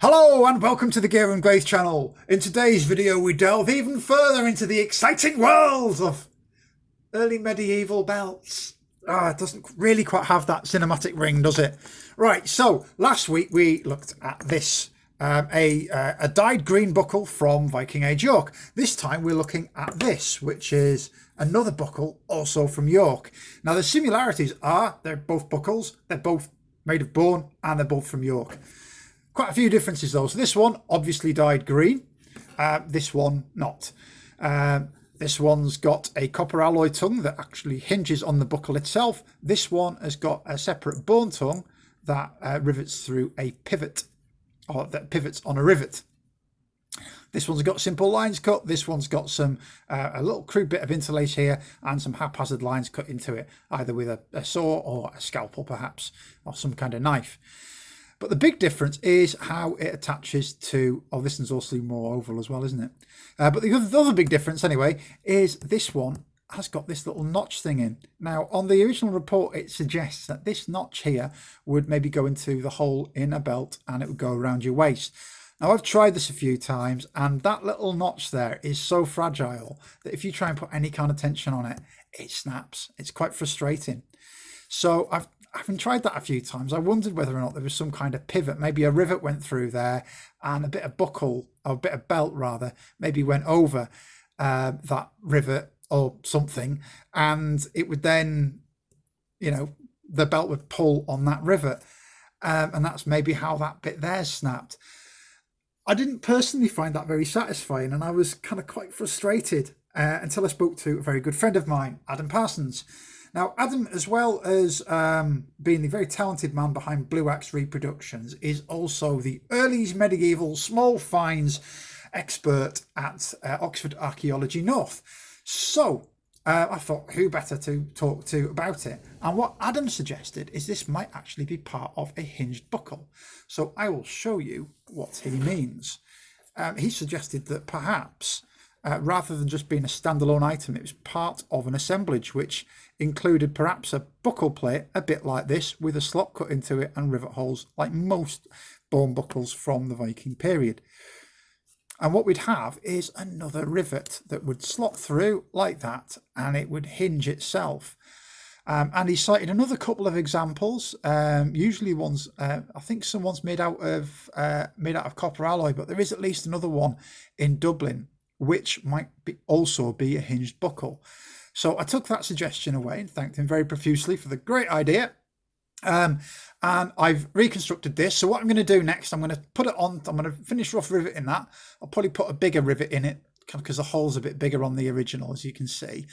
Hello and welcome to the Gear and Graith channel. In today's video we delve even further into the exciting world of early medieval belts. It doesn't really quite have that cinematic ring, does it? Right, so last week we looked at this, a dyed green buckle from Viking Age York. This time we're looking at this, which is another buckle also from York. Now the similarities are they're both buckles, they're both made of bone, and they're both from York. Quite a few differences though. So this one obviously dyed green, this one not. This one's got a copper alloy tongue that actually hinges on the buckle itself. This one has got a separate bone tongue that rivets through a pivot, or that pivots on a rivet. This one's got simple lines cut. This one's got some a little crude bit of interlace here and some haphazard lines cut into it, either with a saw or a scalpel perhaps, or some kind of knife. But the big difference is how it attaches to, this one's also more oval as well, isn't it? But the other big difference anyway is this one has got this little notch thing in. Now on the original report it suggests that this notch here would maybe go into the hole in a belt and it would go around your waist. Now I've tried this a few times and that little notch there is so fragile that if you try and put any kind of tension on it, it snaps. It's quite frustrating. So having tried that a few times, I wondered whether or not there was some kind of pivot. Maybe a rivet went through there and a bit of buckle, or a bit of belt rather, maybe went over that rivet or something. And it would then, the belt would pull on that rivet. And that's maybe how that bit there snapped. I didn't personally find that very satisfying. And I was kind of quite frustrated until I spoke to a very good friend of mine, Adam Parsons. Now, Adam, as well as being the very talented man behind Blue Axe Reproductions, is also the early medieval small finds expert at Oxford Archaeology North. So I thought, who better to talk to about it? And what Adam suggested is this might actually be part of a hinged buckle. So I will show you what he means. He suggested that perhaps rather than just being a standalone item, it was part of an assemblage which included perhaps a buckle plate, a bit like this, with a slot cut into it and rivet holes like most bone buckles from the Viking period. And what we'd have is another rivet that would slot through like that and it would hinge itself. And he cited another couple of examples, usually ones, I think someone's made out of copper alloy, but there is at least another one in Dublin which might also be a hinged buckle. So I took that suggestion away and thanked him very profusely for the great idea. And I've reconstructed this. So what I'm going to do next, I'm going to put it on, I'm going to finish rough riveting that. I'll probably put a bigger rivet in it because the hole's a bit bigger on the original, as you can see.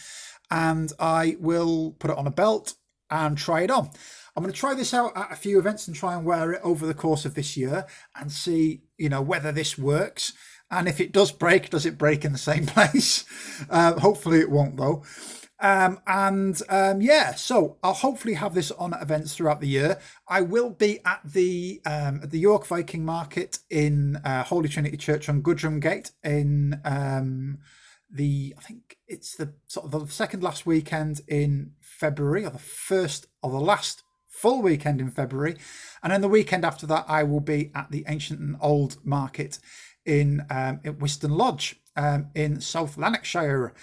And I will put it on a belt and try it on. I'm going to try this out at a few events and try and wear it over the course of this year and see, whether this works. And if it does break, does it break in the same place? Hopefully it won't though. So I'll hopefully have this on at events throughout the year. I will be at the York Viking Market in Holy Trinity Church on Goodrum Gate in I think it's the sort of the second last weekend in February, or the first or the last full weekend in February. And then the weekend after that, I will be at the Ancient and Old Market in Wiston Lodge in South Lanarkshire.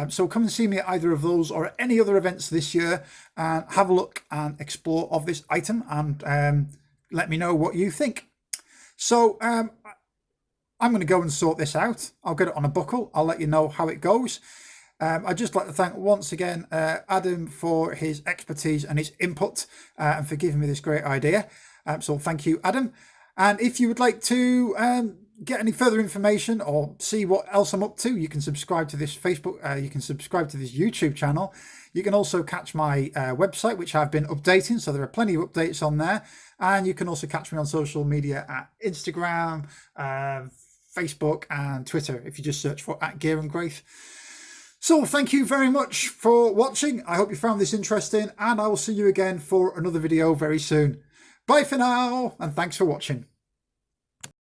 So come and see me at either of those or at any other events this year and have a look and explore of this item and let me know what you think. So I'm going to go and sort this out. I'll get it on a buckle. I'll let you know how it goes. I'd just like to thank once again Adam for his expertise and his input and for giving me this great idea. So thank you, Adam. And if you would like to get any further information or see what else I'm up to, you can subscribe to this Facebook, you can subscribe to this YouTube channel. You can also catch my website, which I've been updating, so there are plenty of updates on there. And you can also catch me on social media at Instagram, Facebook and Twitter if you just search for @Gear and Graith. So thank you very much for watching. I hope you found this interesting and I will see you again for another video very soon. Bye for now and thanks for watching.